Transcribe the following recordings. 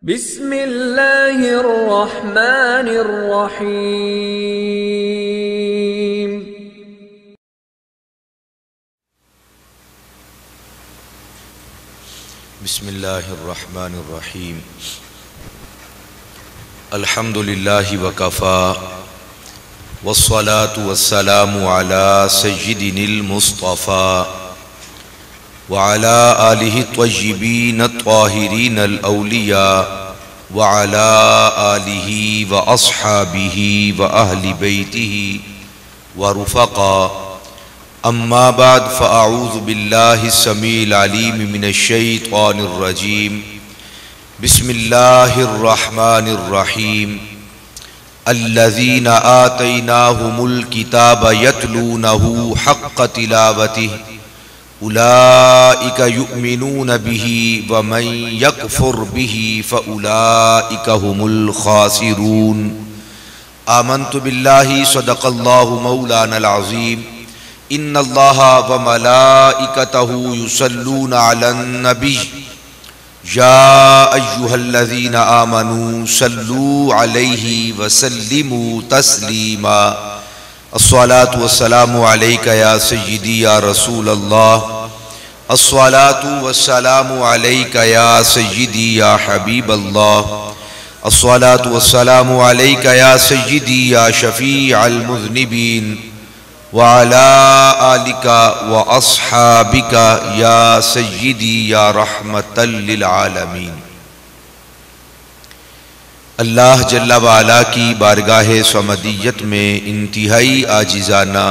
बिस्मिल्लाहिर्रहमानिर्रहीम। बिस्मिल्लाहिर्रहमानिर्रहीम। अल्हम्दुलिल्लाहि वकफ़ा वस्सलातु वस्सलामु अला सय्यिदिनिल मुस्तफ़ा व अला आलिहि त्वय्यिबीन त्वाहिरीनल औलिया व अला आलिहि व अस्हाबिहि व अहलि बैतिहि व रुफ़क़ा। अम्मा बाद फ़अऊज़ु बिल्लाहि समीइल अलीम मिनश्शैतानिर्रजीम। बिस्मिल्लाहिर्रहमानिर्रहीम। अल्लज़ीना आतैनाहुमुल किताब यतलूनहु हक़्क़ तिलावतिहि उलाइका युमिनून बिही व मन यकफुर बिही फ़उलाइका हुमुल खासिरून। आमन्तु बिल्लाहि सदक़ल्लाहु मौलानल अज़ीम। इन्नल्लाहा व मलाइकतहु युसल्लूना अलन नबी या अय्युहल्लज़ीना आमनू सल्लू अलैहि व सल्लिमू तस्लीमा। अस्सलातु वस्सलामु अलैका या सय्यिदी या रसूल अल्लाह। अस्सलातु वस्सलामु अलैका या सय्यिदी या हबीब अल्लाह। अस्सलातु वस्सलामु अलैका या सय्यिदी या शफ़ीअल मुज़निबीन व अला आलिका व अस्हाबिका या सय्यिदी या रहमतल लिल आलमीन। अल्लाह जल्ला व अला की बारगाह समदियत में इंतहाई आजिज़ाना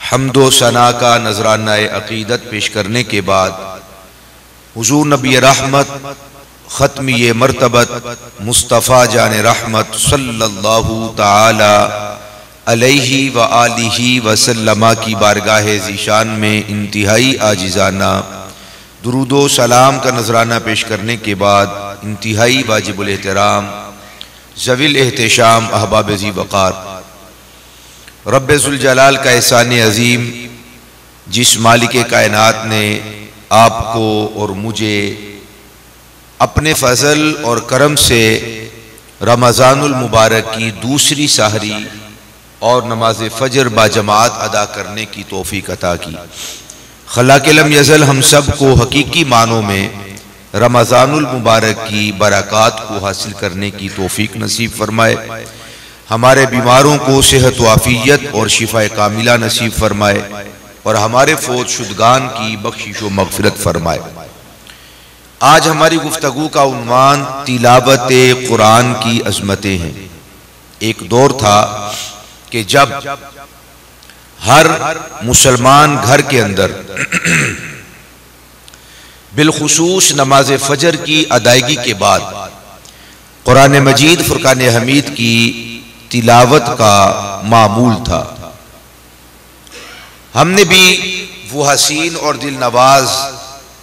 हम्दो सना का नजराना अक़ीदत पेश करने के बाद हुज़ूर नबी रहमत ख़त्मी मरतबत मुस्तफ़ा जान रहमत सल्लल्लाहु ताला अलैहि व आलिहि वसल्लमा की बारगाह ज़ीशान में इंतहाई आजिज़ाना दुरूदो सलाम का नजराना पेश करने के बाद इंतहाई वाजिबुल एहतराम ज़विल एहतशाम अहबाब ज़ी वक़ार रब्बे ज़ुल जलाल का एहसान अज़ीम जिस मालिक कायनात ने आपको और मुझे अपने फ़ज़ल और करम से रमज़ानुल मुबारक की दूसरी सहरी और नमाज फ़जर बाजमात अदा करने की तौफ़ीक़ अता की। खलाक़ लम यज़ल हम सब को हकीकी मानों में रमज़ानुल मुबारक की बरक़ात को हासिल करने की तौफ़ीक़ नसीब फरमाए। हमारे बीमारों को सेहत व आफ़ियत और शिफ़ाए कामिला नसीब फरमाए और हमारे फ़ौत शुदगान की बख्शिश व मग़फ़िरत फरमाए। आज हमारी गुफ्तगू का उन्वान तिलावत कुरान की अज़मतें हैं। एक दौर था कि जब हर मुसलमान घर के अंदर बिलखुसूस नमाज फजर की अदायगी के बाद कुरान मजीद फुरकान हमीद की तिलावत का मामूल था। हमने भी वो हसीन और दिल नवाज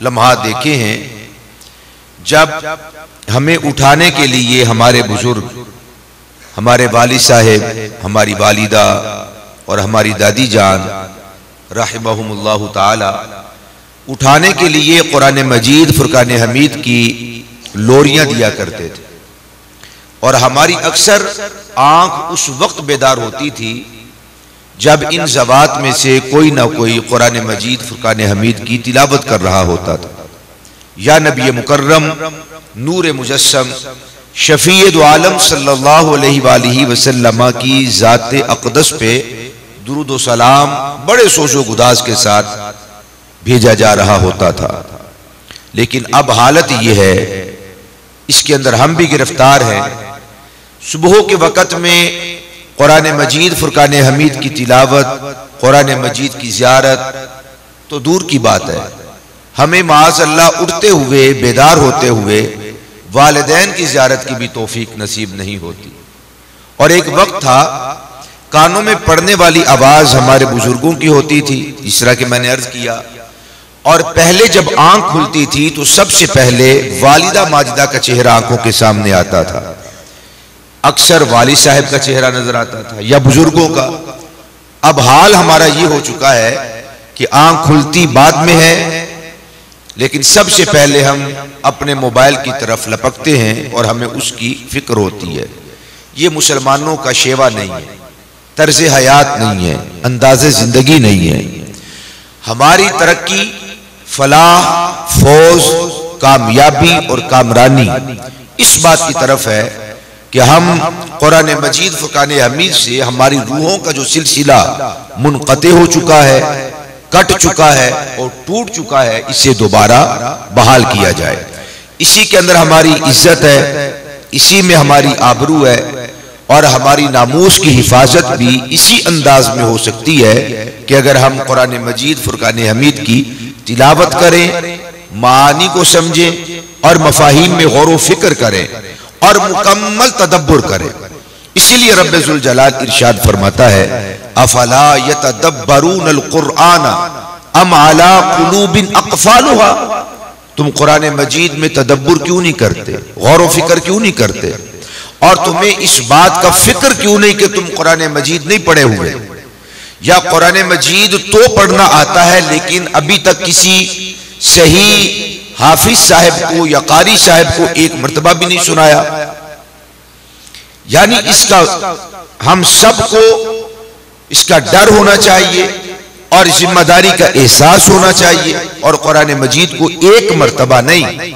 लम्हा देखे हैं जब हमें उठाने के लिए हमारे बुजुर्ग, हमारे वालिद साहिब, हमारी वालिदा और हमारी दादी जान रहमहुमुल्लाहु ताला उठाने के लिए कुरान मजीद फुरकान हमीद की लोरियां दिया करते थे और हमारी अक्सर आंख उस वक्त बेदार होती थी जब इन ज़वात में से कोई ना कोई कुरान मजीद फुरकान हमीद की तिलावत कर रहा होता था। या नबी मुकर्रम नूर मुजस्सम शफ़ीए दो आलम सल्लल्लाहु अलैहि वसल्लम की ज़ात अक़दस पे दुरूद व सलाम बड़े सोशो गुदाज के साथ भेजा जा रहा होता था। लेकिन अब हालत यह है, इसके अंदर हम भी गिरफ्तार हैं। सुबह के वक़्त में कुरान मजीद फुरकान हमीद की तिलावत, कुरान मजीद की ज़ियारत तो दूर की बात है, हमें माअज़ल्लाह उठते हुए बेदार होते हुए वालिदैन की ज़ियारत की भी तौफ़ीक नसीब नहीं होती। और एक वक्त था कानों में पड़ने वाली आवाज़ हमारे बुजुर्गों की होती थी, जिस तरह कि मैंने अर्ज किया। और पहले जब आंख खुलती थी तो सबसे पहले वालिदा माजिदा का चेहरा आंखों के सामने आता था। अक्सर वालिद साहब का चेहरा नजर आता था या बुजुर्गों का। अब हाल हमारा ये हो चुका है कि आंख खुलती बाद में है लेकिन सबसे पहले हम अपने मोबाइल की तरफ लपकते हैं और हमें उसकी फिक्र होती है। ये मुसलमानों का शेवा नहीं है, तर्ज हयात नहीं है, अंदाज़े ज़िंदगी नहीं है। हमारी तरक्की, फलाह, फौज, कामयाबी और कामरानी इस बात की तरफ है कि हम कुरान मजीद, फुरकान हमीद से हमारी रूहों का जो सिलसिला मुनक़ते हो चुका है, कट चुका है और टूट चुका है, इसे दोबारा बहाल किया जाए। इसी के अंदर हमारी इज्जत है, इसी में हमारी आबरू है और हमारी नामूस की हिफाजत भी इसी अंदाज में हो सकती है कि अगर हम कुरान मजीद, फुरकान हमीद की तिलावत करें, मानी को समझें और मफाहीम में गौर व फिक्र करें और मुकम्मल तदब्बुर करें। इसीलिए रब्बे जुल जलाल इरशाद फरमाता है, अफला यतदब्बरूनल कुरआन अम अला कुलूबिन अक़फ़ालुहा। तुम कुरान मजीद में तदब्बुर क्यों नहीं करते, गौर व फिक्र क्यों नहीं करते, और तुम्हें इस बात का फिक्र क्यों नहीं कि तुम कुरान मजीद नहीं पढ़े हुए, या कुरान मजीद तो पढ़ना आता है लेकिन अभी तक किसी सही हाफिज साहब को या कारी साहब को एक मर्तबा भी नहीं सुनाया। यानी इसका हम सबको इसका डर होना चाहिए और जिम्मेदारी का एहसास होना चाहिए, और कुरान मजीद को एक मर्तबा नहीं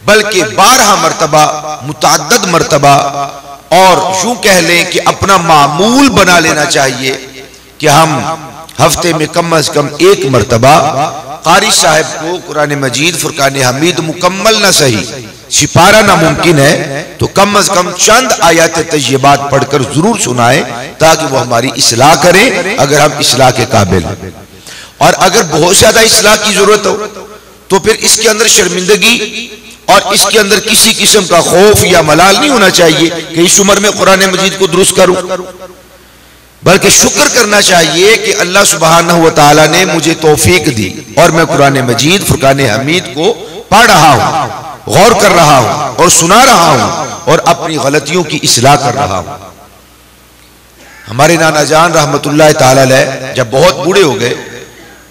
बल्कि 12 मर्तबा, मुतअद्दिद मर्तबा, और यूं कह लें कि अपना मामूल बना लेना चाहिए कि हम हफ्ते में कम अज कम एक मर्तबा कारी साहब को कुरान मजीद, फुरकान हमीद मुकम्मल ना सही, सिपारा नामुमकिन है तो कम अज कम चंद आयत तय्यबात पढ़कर जरूर सुनाए ताकि वो हमारी इस्लाह करें अगर हम इस्लाह के काबिल हैं। और अगर बहुत ज्यादा इस्लाह की जरूरत हो तो फिर इसके अंदर शर्मिंदगी और इसके अंदर किसी किस्म का खौफ या मलाल नहीं होना चाहिए कि इस उम्र में कुरान मजीद को दुरुस्त करूं, बल्कि शुक्र करना चाहिए कि अल्लाह सुब्हानहू व तआला ने मुझे तौफीक दी और मैं कुरान मजीद, फुरकान हमीद को पढ़ रहा हूं, गौर कर रहा हूं और सुना रहा हूं और अपनी गलतियों की इस्लाह कर रहा हूं। हमारे नाना जान रहमतुल्लाह तआला अलैह जब बहुत बूढ़े हो गए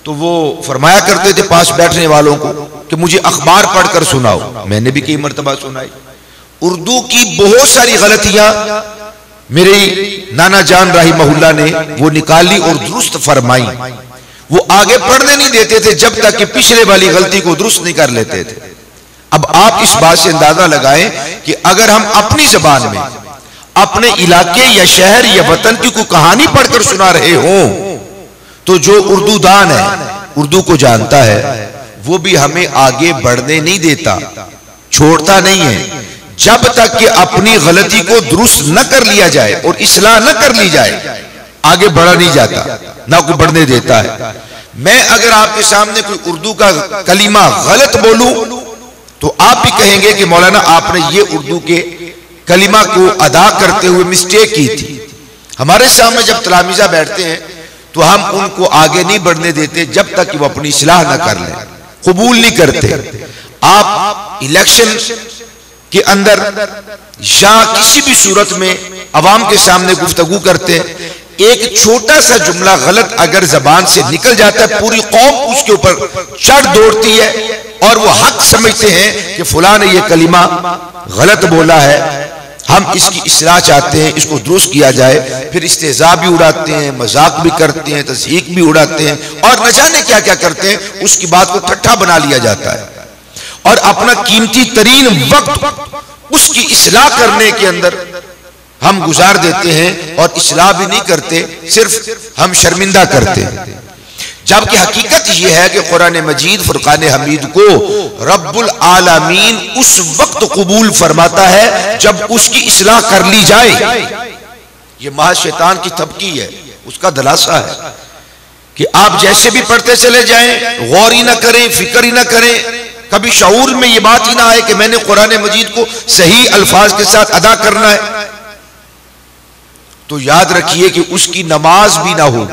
तो वो फरमाया करते थे पास बैठने वालों को कि मुझे अखबार पढ़कर सुनाओ। मैंने भी कई मरतबा सुनाई। उर्दू की बहुत सारी गलतियां मेरे नाना जान रहिमहुल्लाह ने वो निकाली और दुरुस्त फरमाई। वो आगे पढ़ने नहीं देते थे जब तक कि पिछले वाली गलती को दुरुस्त नहीं कर लेते थे। अब आप इस बात से अंदाजा लगाएं कि अगर हम अपनी जबान में अपने इलाके या शहर या वतन की कोई कहानी पढ़कर सुना रहे हों तो जो उर्दू दान है, उर्दू को जानता है, वो भी हमें आगे बढ़ने नहीं देता, छोड़ता नहीं है जब तक कि अपनी गलती को दुरुस्त न कर लिया जाए और इस्लाह न कर ली जाए। आगे बढ़ा नहीं जाता, ना कोई बढ़ने देता है। मैं अगर आपके सामने कोई उर्दू का कलीमा गलत बोलूं तो आप भी कहेंगे कि मौलाना आपने ये उर्दू के कलीमा को अदा करते हुए मिस्टेक की थी। हमारे सामने जब तलामीजा बैठते हैं तो हम उनको आगे नहीं बढ़ने देते जब तक कि वो अपनी इस्लाह न कर लें, कबूल नहीं करते। आप इलेक्शन के अंदर या किसी भी सूरत में अवाम के सामने गुफ्तगू करते हैं, एक छोटा सा जुमला गलत अगर जबान से निकल जाता है पूरी कौम उसके ऊपर चढ़ दौड़ती है और वो हक समझते हैं कि फुला ने ये कलीमा गलत बोला है, हम इसकी इस्लाह चाहते हैं, इसको दुरुस्त किया जाए। फिर इस्तेज़ा भी उड़ाते हैं, मजाक भी करते हैं, तज़हीक भी उड़ाते हैं और न जाने क्या क्या करते हैं। उसकी बात को ठट्ठा बना लिया जाता है और अपना कीमती तरीन वक्त उसकी इस्लाह करने के अंदर हम गुजार देते हैं और इस्लाह भी नहीं करते, सिर्फ हम शर्मिंदा करते हैं। जबकि हकीकत यह है कि कुरान मजीद, फुरकान हमीद को रब्बुल आलमीन उस वक्त कबूल फरमाता है जब उसकी इस्लाह कर ली जाए। ये महज शैतान की थपकी है, उसका दलासा है कि आप जैसे भी पढ़ते चले जाएं, गौर ही ना करें, फिक्र ही ना करें, कभी शऊर में ये बात ही ना आए कि मैंने कुरान मजीद को सही अल्फाज के साथ अदा करना है, तो याद रखिए कि उसकी नमाज भी ना हो।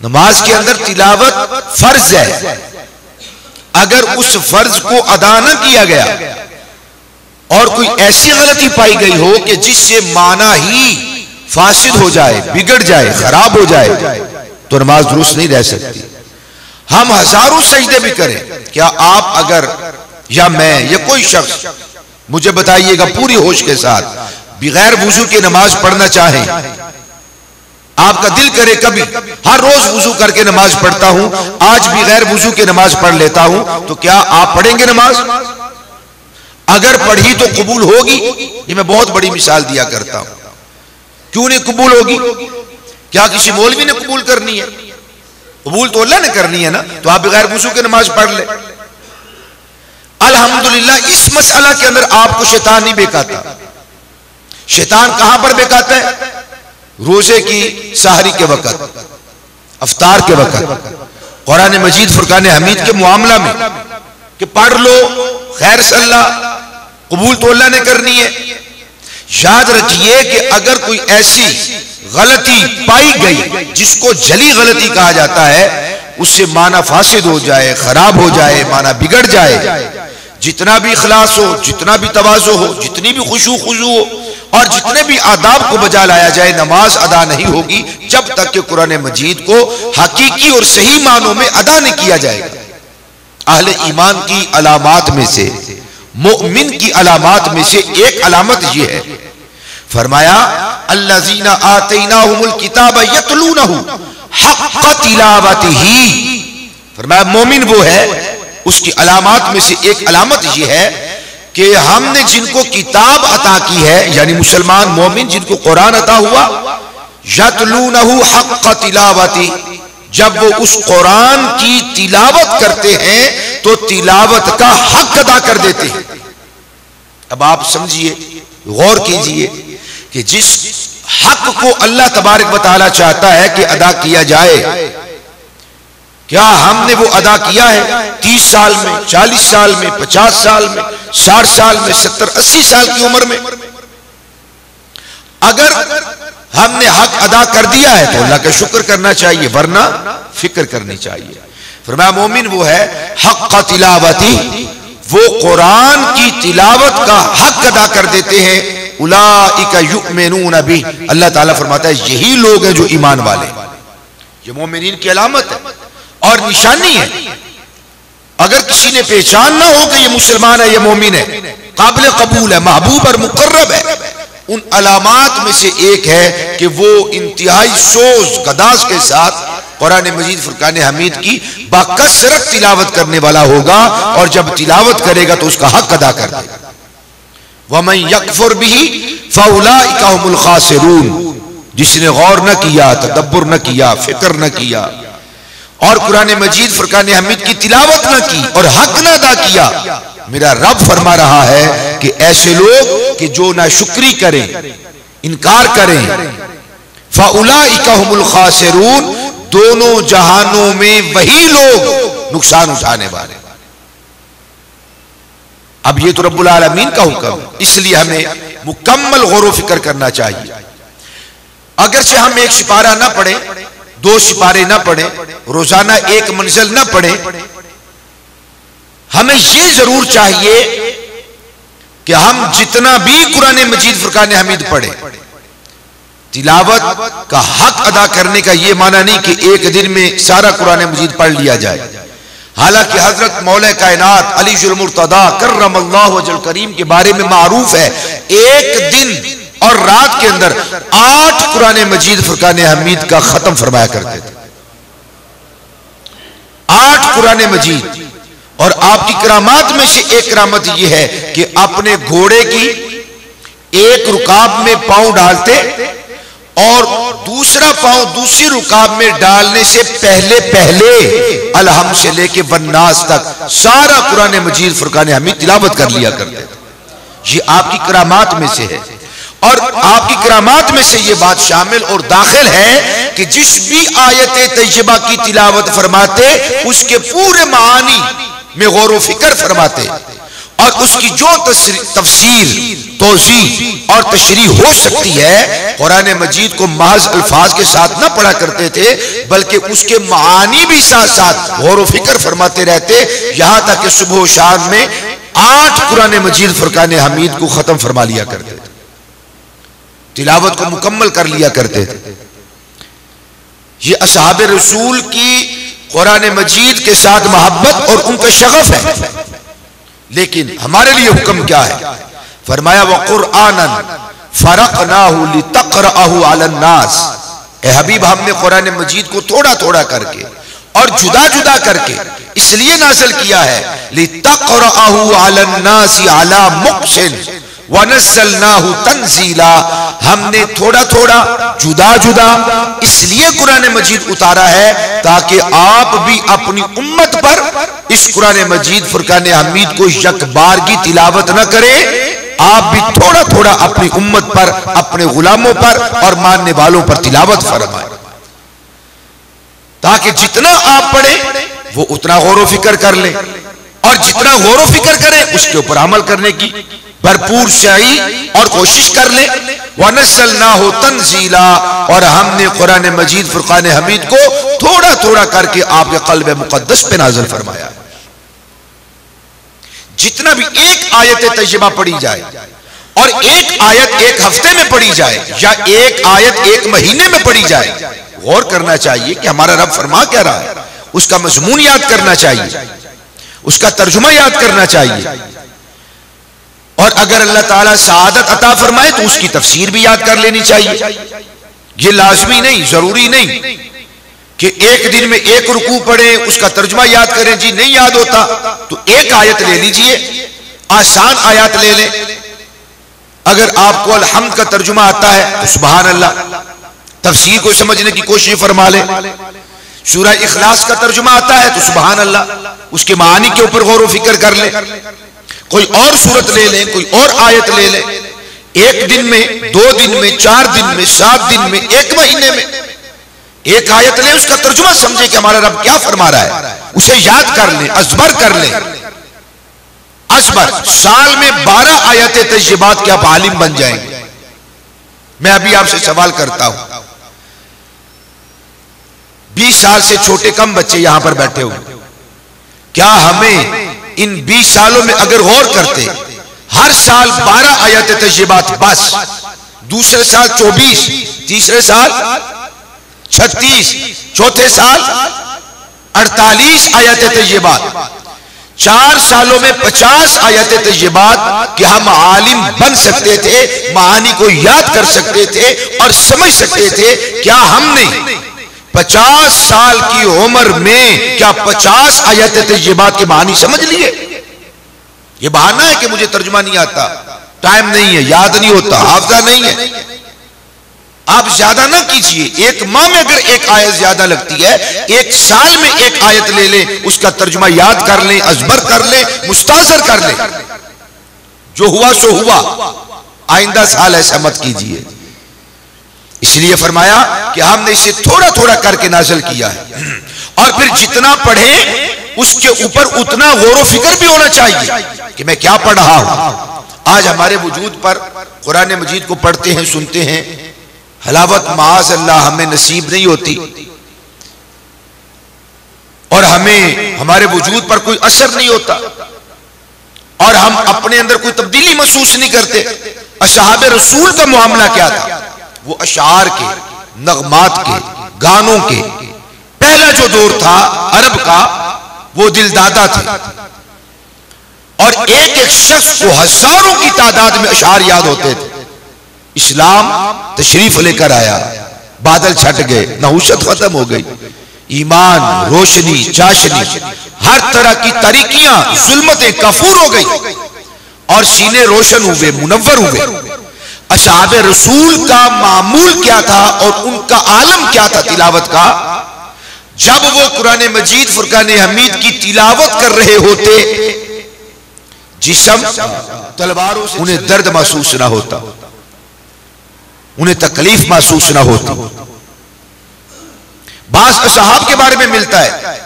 नमाज के अंदर तिलावत फर्ज है, अगर उस फर्ज को अदा न किया गया और कोई ऐसी गलती पाई गई हो कि जिससे माना ही फासिद हो जाए, बिगड़ जाए, खराब हो जाए, तो नमाज दुरुस्त नहीं रह सकती। हम हजारों सजदे भी करें, क्या आप अगर या मैं या कोई शख्स, मुझे बताइएगा पूरी होश के साथ, बगैर वुजू के नमाज पढ़ना चाहें, आपका दिल करे कभी, हर रोज वुजू करके नमाज पढ़ता हूं, आज भी गैर वुजू के नमाज पढ़ लेता हूं, तो क्या आप पढ़ेंगे नमाज? अगर पढ़ी तो कबूल होगी? ये मैं बहुत बड़ी मिसाल दिया करता हूं। क्यों नहीं कबूल होगी? क्या किसी मौलवी ने कबूल करनी है? कबूल तो अल्लाह ने करनी है ना। तो आप बगैर वुजू के नमाज पढ़ ले। अल्हम्दुलिल्लाह, इस मसला के अंदर आपको शैतान नहीं बेकाता। शैतान कहां पर बेकाता है? रोजे की सहरी के वक्त, अफ्तार के वक्त, कुरान मजीद फुरकान हमीद के मामला में कि पढ़ लो, खैर सल्लाह, कबूल तो अल्लाह ने करनी है। याद रखिए कि अगर कोई ऐसी गलती पाई गई जिसको जली गलती कहा जाता है, उससे माना फासिद हो जाए, खराब हो जाए, माना बिगड़ जाए, जितना भी इखलास हो, जितना भी तवाज़ो हो, जितनी भी खुशू हो और जितने भी आदाब को बजा लाया जाए, नमाज अदा नहीं होगी जब तक कि कुरान मजीद को हकीकी और सही मानों में अदा नहीं किया जाएगा। अहले ईमान की अलामात में से, मोमिन की अलामात में से एक अलामत यह है, फरमाया अल्लज़ीना आतैनाहुमुल किताब यतलूनहु हक़्क़ तिलावतिही। फरमाया मोमिन वो है, उसकी अलामात में से एक अलामत यह है कि हमने जिनको किताब अता की है, यानी मुसलमान मोमिन जिनको कुरान अता हुआ, यतलूनहु हक़्क़ तिलावती, जब वो उस कुरान की तिलावत करते हैं तो तिलावत का हक अदा कर देते हैं। अब आप समझिए, गौर कीजिए कि जिस हक को अल्लाह तबारक व तआला चाहता है कि अदा किया जाए, क्या हमने वो अदा किया है? 30 साल में, 40 साल में, 50 साल में, 60 साल में, 70-80 साल की उम्र में? अगर हमने हक अदा कर दिया है तो अल्लाह का शुक्र करना चाहिए, वरना फिक्र करनी चाहिए। फरमाया मोमिन वो है हक़्क़ तिलावती, वो कुरान की तिलावत का हक अदा कर देते हैं। उलाइका युमिनून बिही, अल्लाह ताला फरमाता है यही लोग हैं जो ईमान वाले। ये मोमिनीन की अलामत है और निशानी है। अगर किसी ने पहचान ना हो कि ये मुसलमान है, ये मोमिन है, काबिल कबूल है, महबूब और मुकर्रब है, उन अलामात में से एक है कि वो इंतहाई सोज गदास के साथ कुरान मजीद फुरकान हमीद की बाकसरत तिलावत करने वाला होगा, और जब तिलावत करेगा तो उसका हक अदा कर देगा। वमन यकफुर बिही फउलाइका हुमुल खासिरून, जिसने गौर न किया, तदब्बुर न किया, फिक्र न किया और कुरान मजीद फुरकान हमीद की तिलावत न की और हक न अदा किया, मेरा रब फरमा रहा है कि ऐसे लोग कि जो नाशुक्री करें, इनकार करें, फउलाइका हुमुल खासिरून, दोनों जहानों में वही लोग नुकसान उठाने वाले। अब ये तो रब्बुल आलमीन का हुक्म है, इसलिए हमें मुकम्मल गौर व फिक्र करना चाहिए। अगर से हम एक सिपारा ना पढ़े, 2 सिपारे ना पढ़े, रोजाना 1 मंजिल ना पढ़े, हमें यह जरूर चाहिए कि हम जितना भी कुरान मजीद फुरकान हमीद पढ़े, तिलावत का हक अदा करने का यह माना नहीं कि एक दिन में सारा कुरान मजीद पढ़ लिया जाए। हालांकि हजरत मौला कायनात अलीजुल मुर्तदा कर्रमल्लाहु वजहुल करीम के बारे में मारूफ है, एक दिन और रात के अंदर 8 कुरान मजीद फुरकान हमीद का खत्म फरमाया करते थे। 8 कुरान मजीद। और आपकी करामात में से एक करामत यह है कि अपने घोड़े की एक रुकाब में पांव डालते और दूसरा पांव दूसरी रुकाब में डालने से पहले पहले अलहम से लेके वन्नास तक सारा कुरान मजीद फुरकान हमीद तिलावत कर लिया करते थे। ये आपकी करामात में से है। और आपकी करामात में से ये बात शामिल और दाखिल है कि जिस भी आयत तैयबा की तिलावत फरमाते उसके पूरे मानी में गौर व फिक्र फरमाते और उसकी जो तफसीर, तौज़ीह और तशरीह हो सकती है, कुरान मजीद को महज अल्फाज के साथ न पढ़ा करते थे, बल्कि उसके मानी भी साथ साथ गौर व फिक्र फरमाते रहते, यहां तक कि सुबह और शाम में 8 कुरान मजीद फुरकान हमीद को खत्म फरमा लिया करते थे, तिलावत को मुकम्मल कर लिया करते थे। ये असहाबे रसूल की कुरान मजीद के साथ मोहब्बत और उनका शगफ है। लेकिन हमारे लिए हुक्म क्या है? फरमाया व कुरआनन फरक़नाहु लितक़रअहु अलन्नास। ए हबीब, हमने कुरान मजीद को थोड़ा थोड़ा करके और जुदा जुदा करके इसलिए नाज़िल किया है, लितक़रअहु अलन्नासी अला मुक़्सिन वनज़्ज़लनाहु तंज़ीला। हमने थोड़ा थोड़ा जुदा जुदा इसलिए कुरान मजीद उतारा है ताकि आप भी अपनी उम्मत पर इस कुरान मजीद फुरकान हमीद को यकबारगी तिलावत न करें, आप भी थोड़ा थोड़ा अपनी उम्मत पर, अपने गुलामों पर और मानने वालों पर तिलावत फरमाएं, ताकि जितना आप पढ़े वो उतना गौर फिक्र कर ले, और जितना गौर फिक्र करें उसके ऊपर अमल करने की भरपूर शाही और कोशिश कर ले। वनज़्ज़लनाहु तंज़ीला, और हमने कुरान मजीद फुरकान हमीद को थोड़ा थोड़ा करके आपके कल्ब मुक़द्दस पे नाज़िल फरमाया। जितना भी एक आयत तय्यबा पढ़ी जाए और एक आयत एक हफ्ते में पढ़ी जाए या एक आयत एक महीने में पढ़ी जाए, गौर करना चाहिए कि हमारा रब फरमा क्या रहा है, उसका मज़मून याद करना चाहिए, उसका तर्जुमा याद करना चाहिए, और अगर अल्लाह ताला सआदत अता फरमाए तो उसकी तफसीर भी याद कर लेनी चाहिए। ये लाजमी नहीं, जरूरी नहीं कि एक दिन में एक रुकू पढ़े उसका तर्जुमा याद करें। जी नहीं याद होता तो एक आयत ले लीजिए, आसान आयत ले लें। अगर आपको अलहम्द का तर्जुमा आता है तो सुभान अल्लाह, तफसीर को समझने की कोशिश फरमा ले। सूरा इखलास का तर्जुमा आता है तो सुभान अल्लाह, उसके मानी के ऊपर गौर फिक्र कर ले। कोई और सूरत ले लें, कोई और आयत ले लें, एक दिन में, 2 दिन में, 4 दिन में, 7 दिन में, 1 महीने में एक आयत ले, उसका तर्जुमा समझे कि हमारा रब क्या फरमा रहा है, उसे याद कर लें, अज़बर कर लें। अज़बर साल में 12 आयत तय्यबात के आप आलिम बन जाएंगे। मैं अभी आपसे सवाल करता हूं, 20 साल से छोटे कम बच्चे यहां पर बैठे हुए, क्या हमें इन 20 सालों में अगर गौर करते, हर साल 12 आयत तय्यबात बस, दूसरे साल 24, तीसरे साल 36, चौथे साल 48 आयत तय्यबात, 4 सालों में 50 आयत तय्यबात कि हम आलिम बन सकते थे, मानी को याद कर सकते थे और समझ सकते थे। क्या हमने 50 साल की उम्र में क्या 50 आयत तय्यबात के मानी समझ लिए? ये बहाना है कि मुझे तर्जुमा नहीं आता, टाइम नहीं है, याद नहीं होता, हाफजा नहीं है। आप ज्यादा ना कीजिए, एक माह में अगर एक आयत ज्यादा लगती है, एक साल में एक आयत ले लें, उसका तर्जुमा याद कर लें, अज़बर कर लें, मुस्ताज़र कर लें। जो हुआ सो हुआ, आइंदा साल ऐसा मत कीजिए। इसलिए फरमाया कि हमने इसे थोड़ा थोड़ा करके नाज़िल किया है, और फिर जितना पढ़े उसके ऊपर उतना गौर फिक्र भी होना चाहिए कि मैं क्या पढ़ रहा हूं। आज हमारे वजूद पर कुरान मजीद को पढ़ते हैं, सुनते हैं, हलावत माज़ अल्लाह हमें नसीब नहीं होती, और हमें हमारे वजूद पर कोई असर नहीं होता, और हम अपने अंदर कोई तब्दीली महसूस नहीं करते। असहाबे रसूल का मामला क्या था? वो अशार के, नगमात के, गानों के, पहला जो दौर था अरब का, वो दिलदादा थे, और एक एक शख्स को हजारों की तादाद में अशार याद होते थे। इस्लाम तशरीफ लेकर आया, बादल छट गए, नहुशत खत्म हो गई, ईमान, रोशनी, चाशनी, हर तरह की तरीकियां, जुल्मतें कफूर हो गई, और सीने रोशन हुए, मुनव्वर हुए। असहाबे रसूल का मामूल क्या था और उनका आलम क्या था तिलावत का? जब वो कुरान मजीद फुरकान हमीद की तिलावत कर रहे होते, जिस्म तलवारों से उन्हें दर्द महसूस ना होता, उन्हें तकलीफ महसूस ना होती। बाज़ असहाब के बारे में मिलता है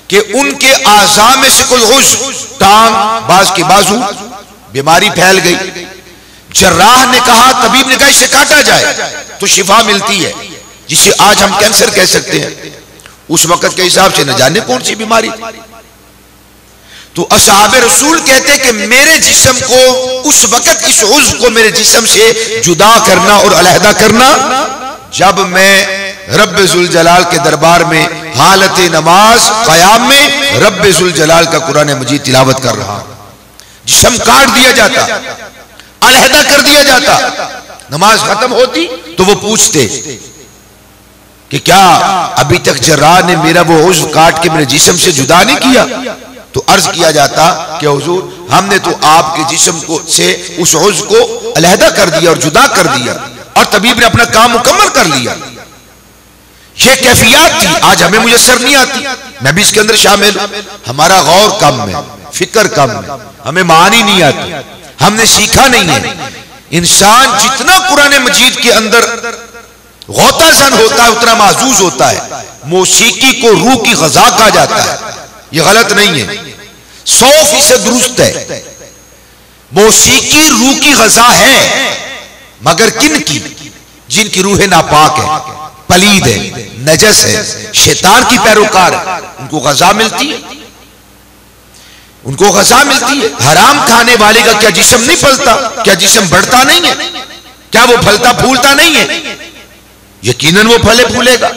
कि उनके आज़ा में से कोई उज़्व, टांग, बाज़ के बाजू, बीमारी फैल गई। जर्राह ने कहा, तबीब ने कहा इसे काटा जाए तो शिफा मिलती है, जिसे आज हम कैंसर कह सकते हैं। उस वक्त के हिसाब से न जाने कौन सी बीमारी थी। तो असहाबे रसूल कहते कि मेरे जिस्म को उस वक्त, इस उज़्व को मेरे जिस्म से जुदा करना और अलहदा करना, जब मैं रब्बे जुल जलाल के दरबार में हालत नमाज क़याम में रब्बे जुल जलाल का कुरान मजीद तिलावत कर रहा हूं। जिस्म काट दिया जाता, अलहदा कर दिया जाता, नमाज खत्म होती तो वो पूछते कि क्या अभी तक जर्राह ने मेरा वो उज़्व काट के मेरे जिस्म से जुदा नहीं किया? तो अर्ज किया जाता कि हुजूर हमने तो आपके जिस्म को से उस उज़्व को अलहदा कर दिया और जुदा कर दिया और तबीब ने अपना काम मुकम्मल कर लिया। ये कैफियत थी, आज हमें मुयस्सर नहीं आती। मैं भी इसके अंदर शामिल हूं। हमारा गौर कम है, फिक्र कम है, हमें मानी नहीं आती, हमने सीखा नहीं है। इंसान जितना कुरान मजीद के अंदर गौताजन होता है उतना महजूज होता है। मौसीकी को रूह की ग़ज़ा कहा जाता है, ये गलत नहीं है, 100% दुरुस्त है। मौसीकी रूह की ग़ज़ा है, मगर किन की? जिनकी रूह नापाक है, पलीद है, नजस है, शैतान की पैरोकार है, उनको ग़ज़ा मिलती है, उनको ग़ज़ा मिलती है। हराम खाने वाले का क्या जिस्म नहीं फलता? क्या जिस्म बढ़ता नहीं है? क्या वो फलता फूलता नहीं है? यकीनन वो फले फूलेगा,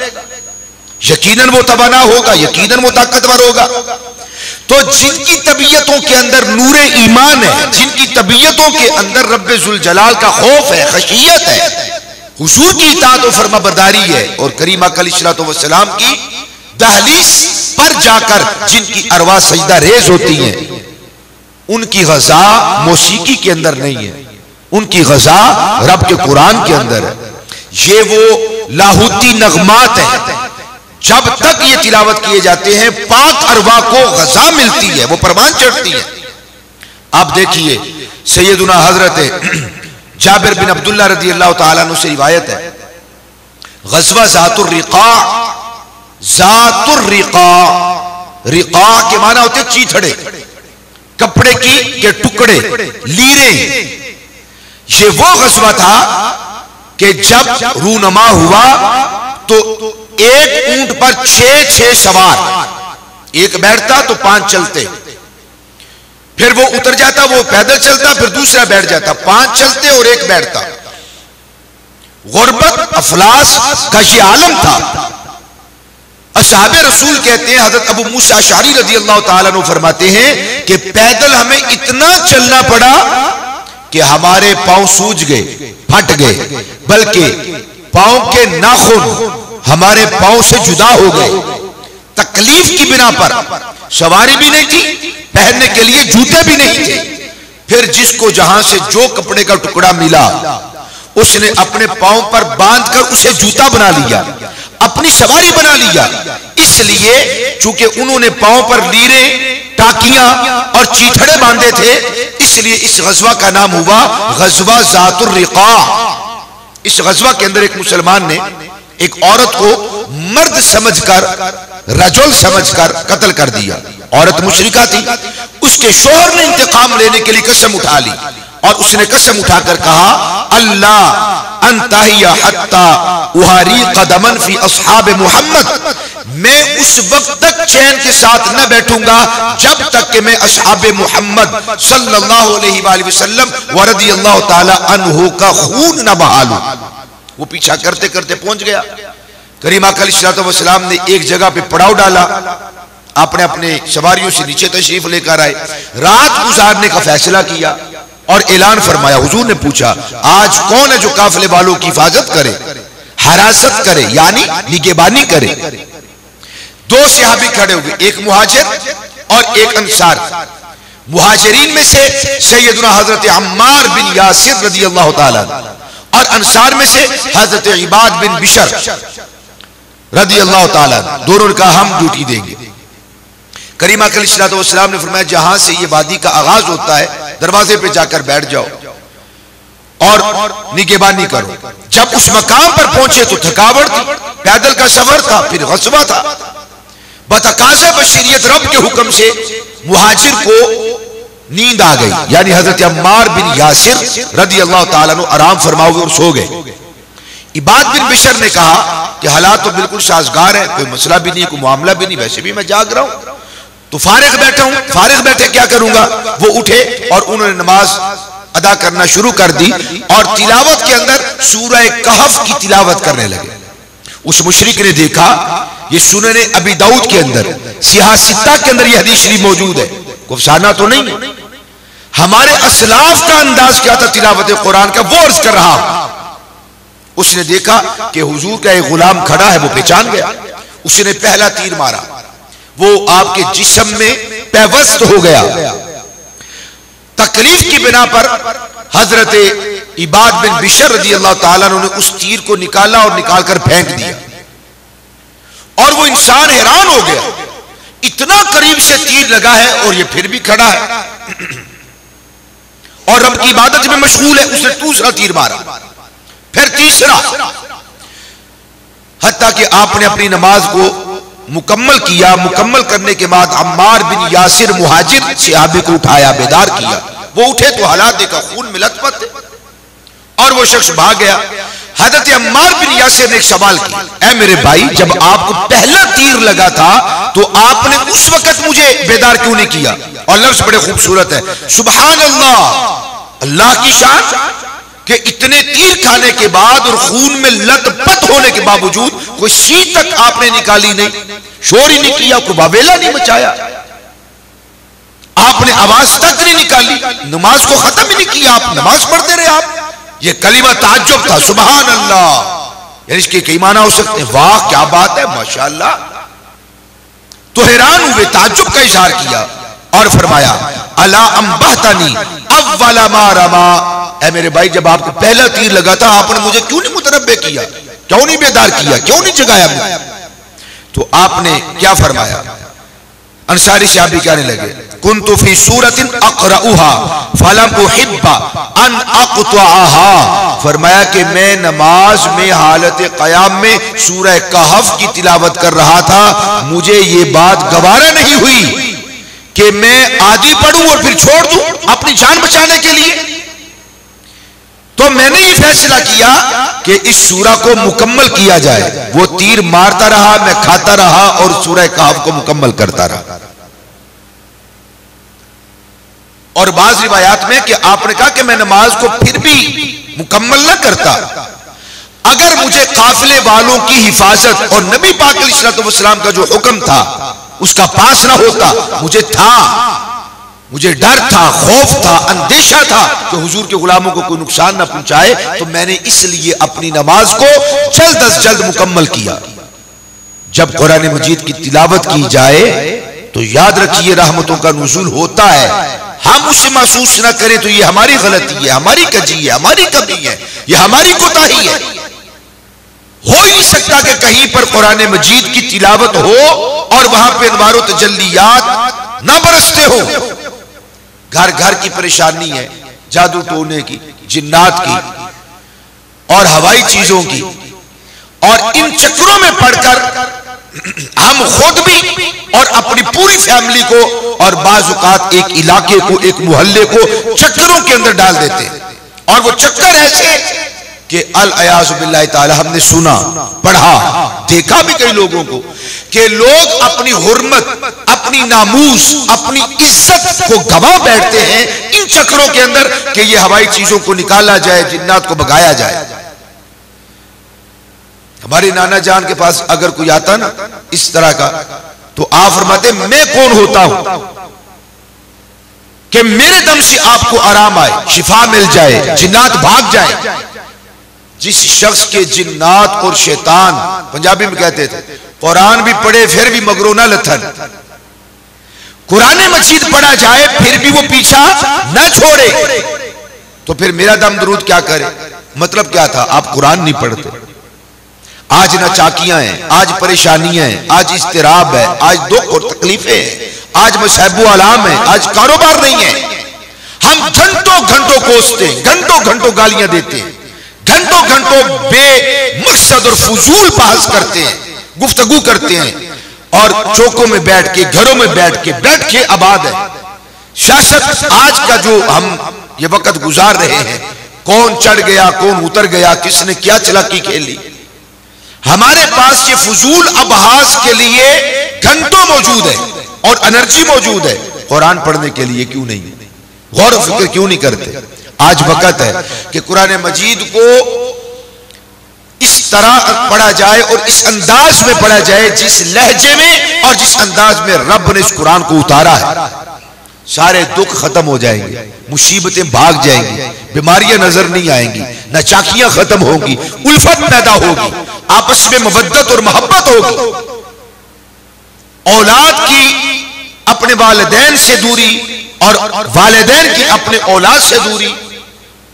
यकीनन वो तवाना होगा, यकीनन वो ताकतवर होगा। तो जिनकी तबीयतों के अंदर नूरे ईमान है, जिनकी तबीयतों के अंदर रब्बे जुल जलाल का खौफ है, खशियत है, हुजूर की इताअत और फरमाबरदारी है, और करीम आका अलैहिस्सलातु वस्सलाम की दहलीज पर जाकर जिनकी अरवा सजदा रेज होती है, उनकी ग़ज़ा मौसीकी के अंदर नहीं है, उनकी ग़ज़ा रब के कुरान के अंदर है। ये वो लाहूती नगमात है, जब तक ये तिलावत किए जाते हैं पाक अरवा को ग़ज़ा मिलती है, वो परवान चढ़ती है। आप देखिए सैयदुना हजरत जाबिर बिन अब्दुल्ला रज़ी अल्लाह तआला अन्हु से रिवायत है, ग़ज़वा ज़ातुर रिक़ा, ज़ातुर रिक़ा, रिक़ा के माना होते चीथड़े, कपड़े की के टुकड़े, लीरे। ये वो ग़ज़वा था कि जब रूनमा हुआ तो एक ऊंट पर 6 सवार, एक बैठता तो 5 चलते, फिर वो उतर जाता, वो पैदल चलता, फिर दूसरा बैठ जाता, 5 चलते और एक बैठता। गुर्बत अफलास का ये आलम था। असहाबे रसूल कहते हैं, हज़रत अबू मूसा अशअरी रज़ी अल्लाह तआला अन्हु फरमाते हैं कि पैदल हमें इतना चलना पड़ा कि हमारे पांव सूज गए, फट गए, बल्कि पांव के नाखून हमारे पांव से जुदा हो गए। तकलीफ की बिना पर सवारी भी नहीं थी, पहनने के लिए जूते भी नहीं थे। फिर जिसको जहां से जो कपड़े का टुकड़ा मिला उसने अपने पांव पर बांधकर उसे जूता बना लिया, अपनी सवारी बना लिया। इसलिए चूंकि उन्होंने पांव पर लीरे, टाकियां और चीथड़े बांधे थे, इसलिए इस ग़ज़वा का नाम हुआ ग़ज़वा ज़ातुर रिक़ा। इस ग़ज़वा के अंदर एक मुसलमान ने एक औरत को मर्द समझकर, रजुल समझकर कत्ल कर दिया। औरत मुशरिका थी, उसके शोहर ने इंतकाम लेने के लिए कसम उठा ली और उसने कसम उठाकर कहा, अल्लाह अंतहिया हत्ता उहारी कदमन फी अस्हाब मुहम्मद, मैं उस वक्त तक चैन के साथ न बैठूंगा जब तक कि मैं अस्हाब मुहम्मद सल्लल्लाहु अलैहि वसल्लम व रज़ियल्लाहु ताला अन्हु का खून न बहा लूं। वो पीछा करते करते पहुंच गया। करीम आका अलैहिस्सलातु वस्सलाम ने एक जगह पे पड़ाव डाला, आपने अपने सवारियों से नीचे तशरीफ लेकर आए, रात गुजारने का फैसला किया और ऐलान फरमाया। हुजूर ने पूछा, आज कौन है जो काफिले वालों की हिफाजत करे, हरासत करे, यानी निगहबानी करे? 2 सहाबी खड़े हुए, एक मुहाजिर और एक अंसार। मुहाजिरीन में से सैयदना हजरत अम्मार बिन यासिर रज़ियल्लाहु ताला और अंसार में से हजरत इबाद बिन बिशर रज़ियल्लाहु ताला, दोनों ने कहा हम ड्यूटी देंगे। करीम आका अलैहिस्सलातु वस्सलाम ने फरमाया, जहां से ये वादी का आगाज होता है दरवाजे पे जाकर बैठ जाओ और निगहबानी करो। जब उस मकाम पर पहुंचे तो थकावट थी, पैदल का सफर था, फिर ग़ज़वा था। बतकाज़े बशरियत रब के हुक्म से मुहाजिर को नींद आ गई, यानी हजरत अम्मार बिन यासिर रज़ियल्लाहु ताला अन्हु आराम फरमा हुए और सो गए। इबाद बिन बिशर ने कहा कि हालात तो बिल्कुल साजगार है, कोई मसला भी नहीं, कोई मामला भी नहीं, वैसे भी मैं जाग रहा हूं, तो फारिग बैठा हूं, फारिग बैठे क्या करूंगा। वो उठे और उन्होंने नमाज अदा करना शुरू कर दी और तिलावत के अंदर सूरह कहफ की तिलावत करने लगे। उस मुशरिक ने देखा, ये सुनने अबी दाऊद के अंदर सियासिता के अंदर ये हदीस शरीफ मौजूद है, अफसाना तो नहीं। हमारे असलाफ का अंदाज क्या था तिलावत कुरान का, वो अर्ज कर रहा। उसने देखा कि हुजूर का एक गुलाम खड़ा है, वो पहचान गया। उसने पहला तीर मारा, वो आपके जिस्म में पैवस्त हो गया। तकलीफ की बिना पर हजरत इबाद बिन बिशर रज़ी अल्लाह ताला ने उस तीर को निकाला और निकालकर फेंक दिया। और वो इंसान हैरान हो गया, इतना करीब से तीर लगा है और ये फिर भी खड़ा है और रब की इबादत में मशगूल है। उसने दूसरा तीर मारा, फिर तीसरा, हत्ता कि आपने अपनी नमाज को मुकम्मल किया। मुकम्मल करने के बाद अम्मार बिन यासिर मुहाजिर सहाबी को उठाया, बेदार किया। वो उठे तो हालात देखा, खून में लथपथ थे और वो शख्स भाग गया। हजरत अम्मार बिन यासिर ने एक सवाल किया, ऐ मेरे भाई, जब आपको पहला तीर लगा था तो आपने उस वक्त मुझे बेदार क्यों नहीं किया? और लफ्ज बड़े खूबसूरत है, सुभान अल्लाह, अल्लाह की शान कि इतने तीर खाने के बाद और खून में लथपथ होने के बावजूद कोई शी तक आपने निकाली नहीं, शोर ही नहीं किया, कोई बाबेला नहीं मचाया, आपने आवाज तक नहीं निकाली, नमाज को खत्म ही नहीं किया, आप नमाज पढ़ते रहे। आप ये कलीमा ताज्जुब था, सुभान अल्लाह। यानी इसके कई माना हो सकते हैं, वाह क्या बात है, माशाअल्लाह। तो हैरान हुए, ताज्जुब का इजहार किया और फरमाया, अला अंबहतनी अव्वला मा रमा, ऐ मेरे भाई, जब आपको पहला तीर लगा था आपने मुझे क्यों नहीं मुतनब्बे किया, क्यों नहीं बेदार किया, क्यों नहीं जगाया मुझे? तो आपने क्या फरमाया? अंसारी सहाबी कहने लगे, कुन्तु फी सूरतिन अक़रऊहा फलम उहिब्बा अन अक़तअहा, फरमाया कि मैं नमाज में हालत क़याम में सूरह कहफ की तिलावत कर रहा था, मुझे ये बात गवारा नहीं हुई कि मैं आधी पढ़ूं और फिर छोड़ दूं अपनी जान बचाने के लिए। तो मैंने ये फैसला किया कि इस सूरा को मुकम्मल किया जाए। वो तीर मारता रहा, मैं खाता रहा और सूरह कहफ को मुकम्मल करता रहा। और बाज़ रिवायात में कि आपने कहा कि मैं नमाज को फिर भी मुकम्मल न करता, अगर मुझे काफिले वालों की हिफाजत और नबी पाक अलैहिस्सलातु वस्सलाम का जो हुक्म था उसका पास ना होता, मुझे डर था, खौफ था, अंदेशा था कि हुजूर के गुलामों को कोई नुकसान ना पहुंचाए, तो मैंने इसलिए अपनी नमाज को जल्द अज जल्द मुकम्मल किया। जब कुरान मजीद की तिलावत की जाए तो याद रखिए रहमतों का नुज़ूल होता है। हम उसे महसूस ना करें तो ये हमारी गलती है, हमारी कजी है, हमारी कमी है, ये हमारी कोताही है। हो ही नहीं सकता कि कहीं पर कुरान मजीद की तिलावत हो और वहां पे अनवार व तजल्लियात ना बरसते हो। घर घर की परेशानी है, जादू टोने की, जिन्नात की और हवाई चीजों की, और इन चक्रों में पड़कर हम खुद भी और अपनी पूरी फैमिली को और बाज़ औक़ात एक इलाके को, एक मोहल्ले को चक्करों के अंदर डाल देते हैं। और वो चक्कर ऐसे कि अल अयाज़ु बिल्लाहि ताला, हमने सुना, पढ़ा, देखा भी कई लोगों को कि लोग अपनी हुर्मत, अपनी नामूस, अपनी इज्जत को गवा बैठते हैं इन चक्रों के अंदर कि ये हवाई चीजों को निकाला जाए, जिन्नात को भगाया जाए। हमारे नाना जान के पास अगर कोई आता ना इस तरह का, तो आप फरमाते मैं कौन होता हूं कि मेरे दम से आपको आराम आए, शिफा मिल जाए, जिन्नात भाग जाए। जिस शख्स के जिन्नात और शैतान, पंजाबी में कहते थे, कुरान भी पढ़े फिर भी मगरो ना लथन, कुरान मजीद पढ़ा जाए फिर भी वो पीछा न छोड़े, तो फिर मेरा दम दरूद क्या करे? मतलब क्या था? आप कुरान नहीं पढ़ते। आज ना चाकियां हैं, आज परेशानियां हैं, आज इस्तिराब है, आज दुख और तकलीफें हैं, आज मसहबो आलाम है, आज कारोबार नहीं है। हम घंटों घंटों कोसते हैं, घंटों घंटों गालियां देते हैं, घंटों घंटों बेमकसद और फजूल बहस करते हैं, गुफ्तगू करते हैं, और चौकों में बैठ के, घरों में बैठ के आबाद है। सियासत आज का जो हम ये वक्त गुजार रहे हैं, कौन चढ़ गया, कौन उतर गया, किसने क्या चालाकी खेली, हमारे पास ये फजूल अबहास के लिए घंटों मौजूद है और एनर्जी मौजूद है। कुरान पढ़ने के लिए क्यों नहीं, गौर फिक्र क्यों नहीं करते? आज वक्त है कि कुरान मजीद को इस तरह पढ़ा जाए और इस अंदाज में पढ़ा जाए जिस लहजे में और जिस अंदाज में रब ने इस कुरान को उतारा है, सारे दुख खत्म हो जाएंगे, मुसीबतें भाग जाएंगी, बीमारियां नजर नहीं आएंगी, नाचाकियां खत्म होंगी, उल्फत पैदा होगी, आपस में मवद्दत और मोहब्बत होगी। औलाद की अपने वालिदैन से दूरी और वालिदैन की अपने औलाद से दूरी,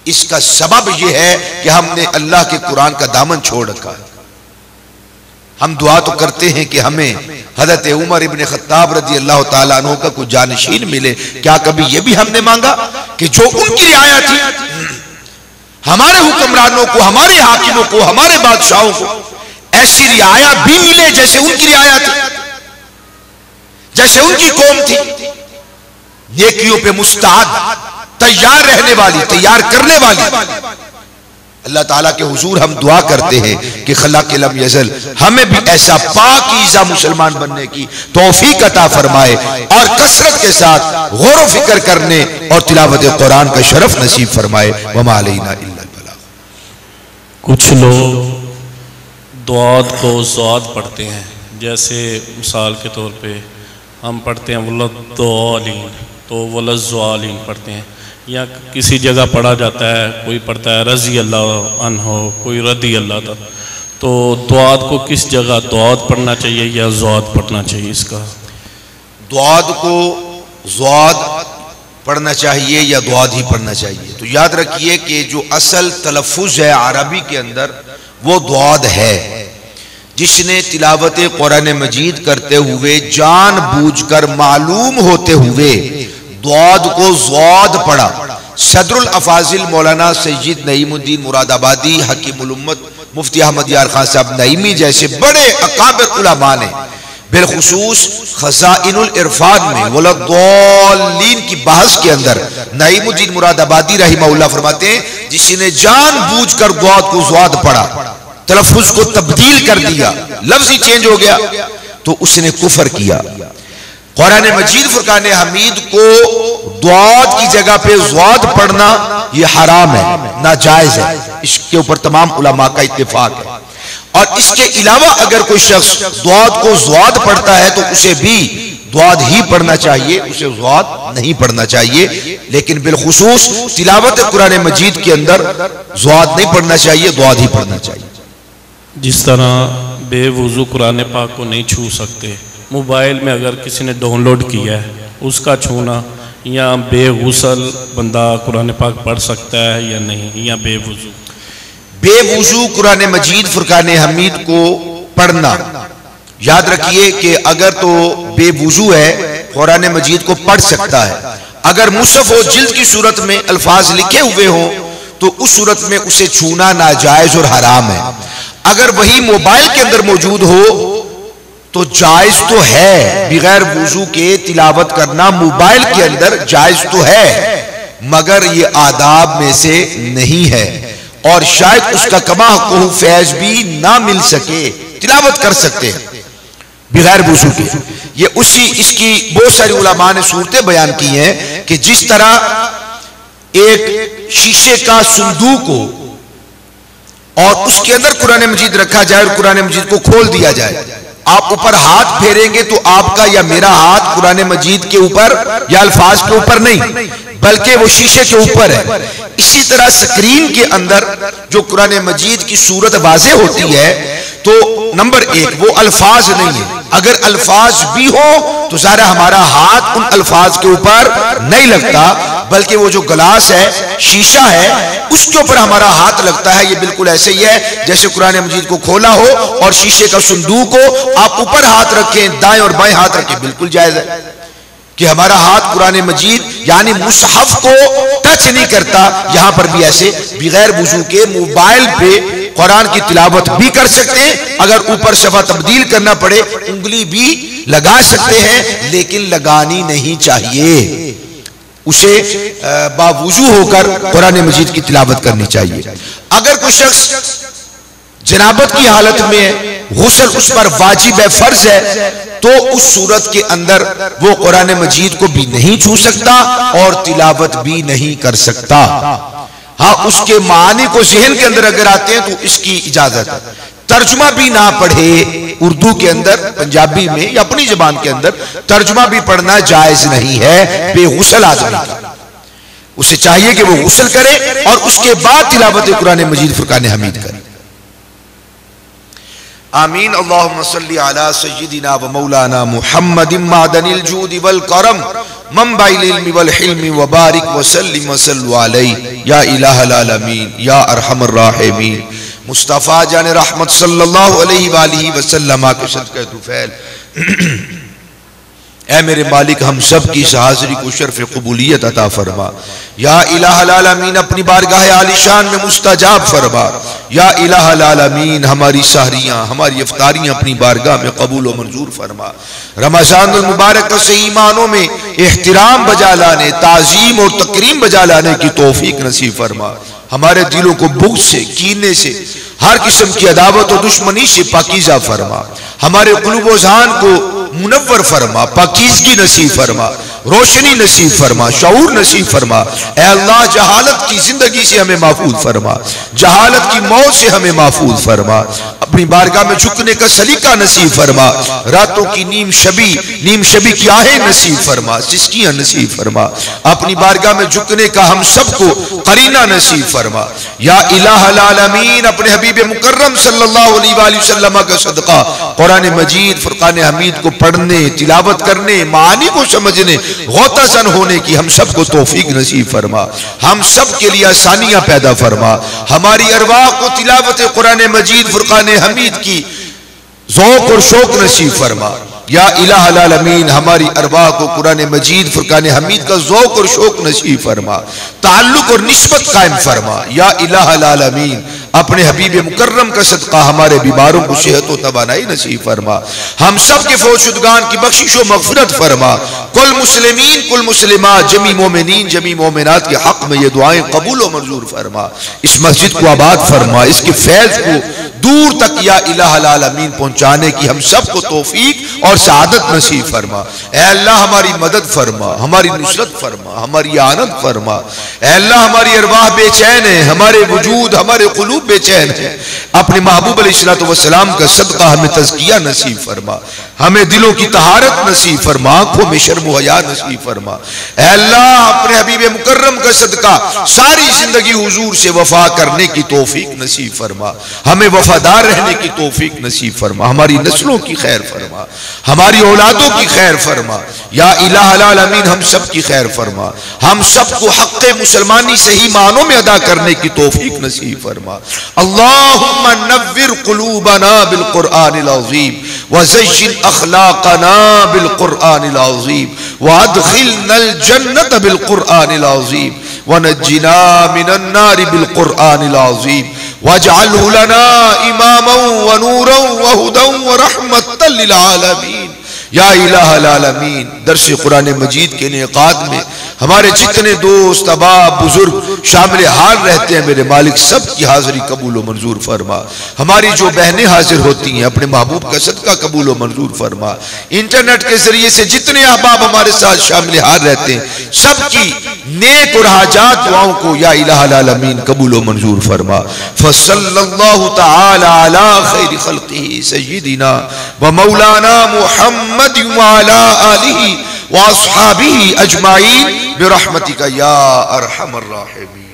इसका सबब यह है कि हमने अल्लाह के कुरान का दामन छोड़ रखा है। हम दुआ तो करते हैं कि हमें हजरत उमर इब्ने खत्ताब रज़ी अल्लाह ताला अन्हु का कोई जानशीन मिले। क्या कभी यह भी हमने मांगा कि जो उनकी रियाया थी, हमारे हुक्मरानों को, हमारे हाकिमों को, हमारे बादशाहों को ऐसी रियाया भी मिले जैसे उनकी रियाया थी, जैसे उनकी कौम थी, नेकियों पे मुस्तआद, तैयार रहने वाली, तैयार करने वाली। अल्लाह ताला के हुजूर हम दुआ करते हैं कि खल्क़ लम यज़ल हमें भी ऐसा पाकीज़ा मुसलमान बनने की तौफीक अता फरमाए और कसरत के साथ गौर फिक्र करने और तिलावत कुरान का शरफ नसीब फरमाए। वमा अलैना इल्लल बलाग। कुछ लोग दुआत को ज़ात पढ़ते हैं, जैसे मिसाल के तौर पे हम पढ़ते हैं वलद्दालीन, तो वलज़्ज़ालीन पढ़ते हैं, या किसी जगह पढ़ा जाता है, कोई पढ़ता है रज़ी अल्लाह अन्हो, कोई रदी अल्लाह था। तो दुआत को किस जगह दुआत पढ़ना चाहिए या ज़ात पढ़ना चाहिए? इसका दुआत को ज़ात पढ़ना चाहिए या दुआत ही पढ़ना चाहिए? तो याद रखिए कि जो असल तलफ़ुज़ है अरबी के अंदर वो दुआत है। जिसने तिलावत कुरान मजीद करते हुए जानबूझकर मालूम होते हुए दुआत को ज़ात पढ़ा, सदरुल अफाजिल मौलाना सैयद नईमुद्दीन मुरादाबादी, हकीमुल उम्मत मुफ्ती अहमद यार खान साहब नईमी जैसे बड़े अकाबिर उलमा ने बिलखुसूस खज़ाइनुल इरफान में वलद्दालीन की बहस के अंदर नईमुद्दीन मुरादाबादी रहमहुल्लाह फरमाते हैं, जिसने जानबूझकर दुआत को ज़ात पढ़ा, तलफ़ुज़ को तब्दील कर दिया, लफ्ज़ ही चेंज हो गया, तो उसने कुफर किया। कुरान मजीद फुरकान हमीद को दुआत की जगह पे ज़ात पढ़ना यह हराम है, नाजायज है, इसके ऊपर तमाम उलमा का इत्तिफाक है। और इसके अलावा अगर कोई शख्स दुआत को ज़ात पढ़ता है तो उसे भी दुआत ही पढ़ना चाहिए, उसे ज़ात नहीं पढ़ना चाहिए। लेकिन बिलखुसूस तिलावत कुरान मजीद के अंदर ज़ात नहीं पढ़ना चाहिए, दुआत ही पढ़ना चाहिए। जिस तरह बेवुज़ू कुरान पाक को नहीं छू सकते, मोबाइल में अगर किसी ने डाउनलोड किया है उसका छूना, या बेगुसल बंदा कुरान पाक पढ़ सकता है या नहीं, या बेवुज़ू? बेवुज़ू कुरान मजीद फुरकान हमीद को पढ़ना, याद रखिए कि अगर तो बेवुज़ू है कुरान मजीद को पढ़ सकता है। अगर मुसहफ़ व जिल्द की सूरत में अल्फाज लिखे हुए हों तो उस सूरत में उसे छूना नाजायज और हराम है। अगर वही मोबाइल के अंदर मौजूद हो तो जायज तो है, बगैर वुजू के तिलावत करना मोबाइल के अंदर जायज तो है, मगर ये आदाब में से नहीं है और शायद उसका कमा को फैज भी ना मिल सके। तिलावत कर सकते हैं बगैर वुजू के। ये उसी इसकी बहुत सारी उलमा ने सूरतें बयान की हैं कि जिस तरह एक शीशे का संदूक हो और उसके अंदर कुरान मजीद रखा जाए और कुरान मजीद को खोल दिया जाए, आप ऊपर हाथ फेरेंगे तो आपका या मेरा हाथ कुरान मजीद के ऊपर या अल्फाज के ऊपर नहीं, बल्कि वो शीशे के ऊपर है। इसी तरह स्क्रीन के अंदर जो कुरान मजीद की सूरत वाज़े होती है तो नंबर एक वो अल्फाज नहीं है। अगर अल्फाज भी हो तो सारा हमारा हाथ उन अल्फाज के ऊपर नहीं लगता, बल्कि वो जो गिलास है, शीशा है, उसके ऊपर हमारा हाथ लगता है। ये बिल्कुल ऐसे ही है जैसे कुरान मजीद को खोला हो और शीशे का संदूक हो, आप ऊपर हाथ रखें, दाएं और बाएं हाथ रखें, बिल्कुल जायज है कि हमारा हाथ कुरान मजीद यानी मुसहफ को टच नहीं करता। यहां पर भी ऐसे बगैर वुजू के मोबाइल पे कुरान की तिलावत भी कर सकते हैं। अगर ऊपर शफा तब्दील करना पड़े उंगली भी लगा सकते हैं, लेकिन लगानी नहीं चाहिए, उसे बावुजू होकर कुरान मजीद की तिलावत करनी चाहिए। अगर कोई शख्स जनाबत की हालत में गुस्ल उस पर वाजिब है, फर्ज है, तो उस सूरत के अंदर वो कुरान मजीद को भी नहीं छू सकता और तिलावत भी नहीं कर सकता। हाँ, उसके मानी को ज़हन के अंदर अगर आते हैं तो इसकी इजाजत है। तर्जुमा भी ना पढ़े उर्दू के अंदर, पंजाबी में या अपनी जबान के अंदर तर्जुमा भी पढ़ना जायज नहीं है बेगुसल आदमी का। उसे चाहिए कि वो गुस्ल करे और उसके बाद तिलावत कुरान मजीद फुरकान हमीद करे। आमीन। अल्लाहुम्मा सल्ली अला सय्यिदिना व मौलाना मुहम्मदिन मादनिल जूदि वल करम मंबाइल इल्मि वल हिल्मि व बारिक व सल्लिम व सल्लु अलैहि या इलाहल आलमीन या अरहमर राहिमीन। मुस्तफ़ा जान रहमत सल्लल्लाहु अलैहि वसल्लम के सदक़े तुफैल ऐ मेरे मालिक हम सब की इस हाज़िरी को शर्फ कबूलियत अता फरमा। या इलाहल आलमीन अपनी बारगाह आलिशान में मुस्तजाब फरमा। या इलाहल आलमीन हमारी सहरियाँ हमारी इफ्तारियाँ अपनी बारगाह में कबूल व मंजूर फरमा। रमज़ानुल मुबारक से ईमानों में एहतराम बजा लाने, ताज़ीम और तकरीम बजा लाने की तौफीक नसीब फरमा। हमारे दिलों को बुग़्ज़ से, कीने से, हर किस्म की अदावत और दुश्मनी से पाकीज़ा फरमा। हमारे क़ुलूब व ज़हान को मुनव्वर फरमा, पाकीज़गी नसीब फरमा, रोशनी नसीब फरमा, शऊर नसीब फरमा। ऐ अल्लाह जहालत की जिंदगी से हमें महफूज फरमा, जहालत की मौत से हमें महफूज फरमा। अपनी बारगाह में झुकने का सलीका नसीब फरमा। रातों की नीम शबी की आहें नसीब फरमा, सिस्कियां नसीब फरमा। अपनी बारगाह में झुकने का हम सबको करीना नसीब फरमा। या इलाहल आलमीन अपने हबीब मुकर्रम सल्लल्लाहु अलैहि वसल्लम का सदका कुरान मजीद फुरकान हमीद को पढ़ने, तिलावत करने, मानी को समझने, गौताजन होने की हम सबको तौफीक नसीब फरमा। हम सब के लिए आसानियां पैदा फरमा। हमारी अरवाह को तिलावत कुरान मजीद फुरकान हमीद की ज़ौक़ और शौक़ नसीब फरमा। या इलाहल आलमीन हमारी अरवाह को कुरान मजीद फुरकान हमीद का ज़ौक़ और शौक़ नसीब फरमा, ताल्लुक़ और निस्बत कायम फरमा। या इलाहल आलमीन अपने हबीब मुकर्रम का सदका हमारे बीमारों को सेहत व तवानाई नसीब फरमा। हम सब के फौशुदगान की बख्शिश व मग़फ़िरत फरमा। कुल मुस्लिमीन कुल मुस्लिमात जमी मोमिनीन जमी मोमिनात के हक़ में ये दुआएं कबूल व मंजूर फरमा। इस मस्जिद को आबाद फरमा, इसके फैज़ को दूर तक या इलाहल आलमीन पहुँचाने की हम सब को तौफीक और सआदत नसीब फरमा। ऐ अल्लाह हमारी मदद फरमा, हमारी नुसरत फरमा, हमारी आनत फरमा। ऐ अल्लाह हमारी अरवाह बेचैन है, हमारे वजूद हमारे क़ुलूब बेचैन है। अपने महबूब अलैहिस्सलातु वस्सलाम का सदका हमें तज़किया नसीब फरमा, हमें दिलों की तहारत नसीब फरमा, आंखों में शर्म व हया नसीब फरमा। ऐ अल्लाह अपने हबीब मुकर्रम का सदका सारी जिंदगी हुजूर से वफा करने की तौफीक नसीब फरमा, हमें वफादार रहने की तौफीक नसीब फरमा। हमारी नस्लों की खैर फरमा, हमारी औलादों की खैर फरमा। या इलाहुल आलमीन हम सब की खैर फरमा। हम सबको हक़्क़े मुसलमानी सही मानों में अदा करने की तौफीक नसीब फरमा। अल्लाहुम्मा नव्विर क़ुलूबना बिल क़ुरआनिल अज़ीम व ज़य्यिन अख़लाक़ना बिल क़ुरआनिल अज़ीम व अदख़िलनल जन्नत बिल क़ुरआनिल अज़ीम व नज्जिना मिनन नारि बिल क़ुरआनिल अज़ीम वजअलहु लना इमामन व नूरन व हुदन व रहमतल लिल आलमीन। या इलाहुल आलमीन दर्स कुरान मजीद के इनेक़ाद में हमारे जितने दोस्त अहबाब बुजुर्ग शामिल हाल रहते हैं मेरे मालिक सब की हाजिरी कबूल व मंजूर फरमा। हमारी जो बहनें हाजिर होती हैं अपने महबूब का सदका कबूल व मंजूर फरमा। इंटरनेट के जरिए से जितने अहबाब हमारे साथ शामिल हाल रहते हैं सबकी नेक और हाजात दुआओं को या इलाहुल आलमीन कबूल व मंजूर फरमा। फसल्लल्लाहु तआला अला खैरि खल्क़िही सय्यिदिना व मौलाना मुहम्मद व अला आलिहि व अस्हाबिही अजमाईन बिरहमतिका या अरहमर राहिमीन।